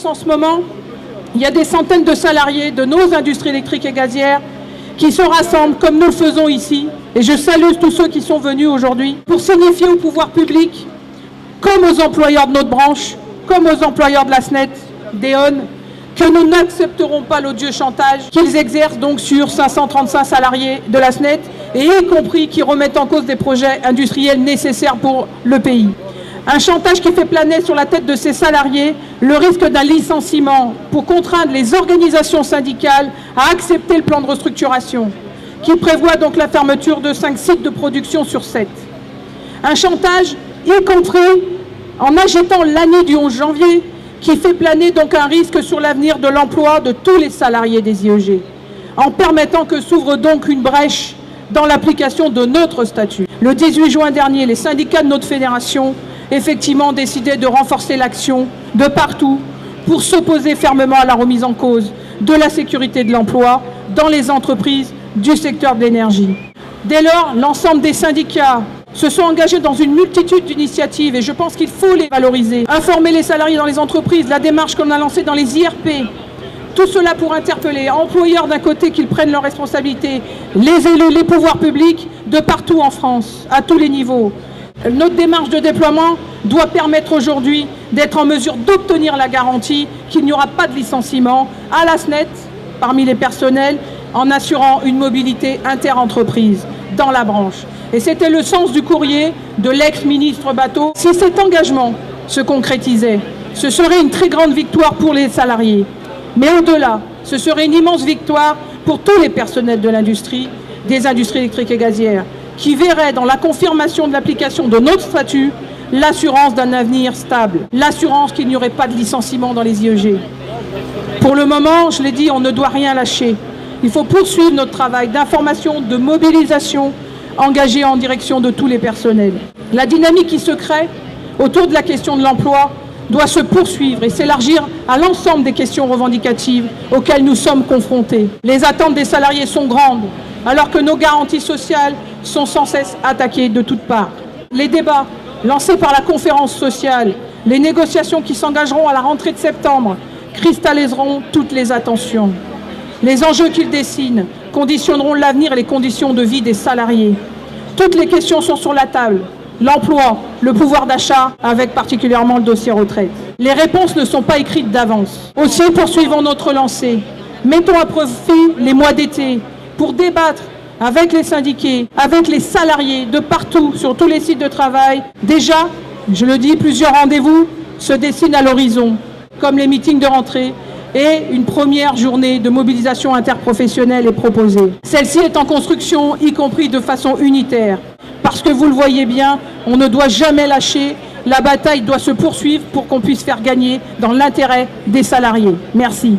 France en ce moment, il y a des centaines de salariés de nos industries électriques et gazières qui se rassemblent comme nous le faisons ici. Et je salue tous ceux qui sont venus aujourd'hui pour signifier au pouvoir public, comme aux employeurs de notre branche, comme aux employeurs de la SNET, d'E.ON, que nous n'accepterons pas l'odieux chantage qu'ils exercent donc sur 535 salariés de la SNET, et y compris qui remettent en cause des projets industriels nécessaires pour le pays. Un chantage qui fait planer sur la tête de ces salariés le risque d'un licenciement pour contraindre les organisations syndicales à accepter le plan de restructuration, qui prévoit donc la fermeture de 5 sites de production sur 7. Un chantage, y compris en agitant l'année du 11 janvier, qui fait planer donc un risque sur l'avenir de l'emploi de tous les salariés des IEG, en permettant que s'ouvre donc une brèche dans l'application de notre statut. Le 18 juin dernier, les syndicats de notre fédération effectivement décidaient de renforcer l'action de partout pour s'opposer fermement à la remise en cause de la sécurité de l'emploi dans les entreprises du secteur de l'énergie. Dès lors, l'ensemble des syndicats se sont engagés dans une multitude d'initiatives et je pense qu'il faut les valoriser. Informer les salariés dans les entreprises, la démarche qu'on a lancée dans les IRP, tout cela pour interpeller employeurs d'un côté qu'ils prennent leurs responsabilités, les élus, les pouvoirs publics de partout en France, à tous les niveaux. Notre démarche de déploiement doit permettre aujourd'hui d'être en mesure d'obtenir la garantie qu'il n'y aura pas de licenciement à la SNET parmi les personnels en assurant une mobilité inter-entreprise dans la branche. Et c'était le sens du courrier de l'ex-ministre Bateau. Si cet engagement se concrétisait, ce serait une très grande victoire pour les salariés. Mais au-delà, ce serait une immense victoire pour tous les personnels de l'industrie, des industries électriques et gazières, qui verraient dans la confirmation de l'application de notre statut l'assurance d'un avenir stable, l'assurance qu'il n'y aurait pas de licenciement dans les IEG. Pour le moment, je l'ai dit, on ne doit rien lâcher. Il faut poursuivre notre travail d'information, de mobilisation, engagé en direction de tous les personnels. La dynamique qui se crée autour de la question de l'emploi doit se poursuivre et s'élargir à l'ensemble des questions revendicatives auxquelles nous sommes confrontés. Les attentes des salariés sont grandes, alors que nos garanties sociales sont sans cesse attaquées de toutes parts. Les débats lancés par la conférence sociale, les négociations qui s'engageront à la rentrée de septembre, cristalliseront toutes les attentions. Les enjeux qu'ils dessinent conditionneront l'avenir et les conditions de vie des salariés. Toutes les questions sont sur la table. L'emploi, le pouvoir d'achat, avec particulièrement le dossier retraite. Les réponses ne sont pas écrites d'avance. Aussi, poursuivons notre lancée. Mettons à profit les mois d'été pour débattre avec les syndiqués, avec les salariés de partout, sur tous les sites de travail. Déjà, je le dis, plusieurs rendez-vous se dessinent à l'horizon, comme les meetings de rentrée, et une première journée de mobilisation interprofessionnelle est proposée. Celle-ci est en construction, y compris de façon unitaire. Parce que vous le voyez bien, on ne doit jamais lâcher. La bataille doit se poursuivre pour qu'on puisse faire gagner dans l'intérêt des salariés. Merci.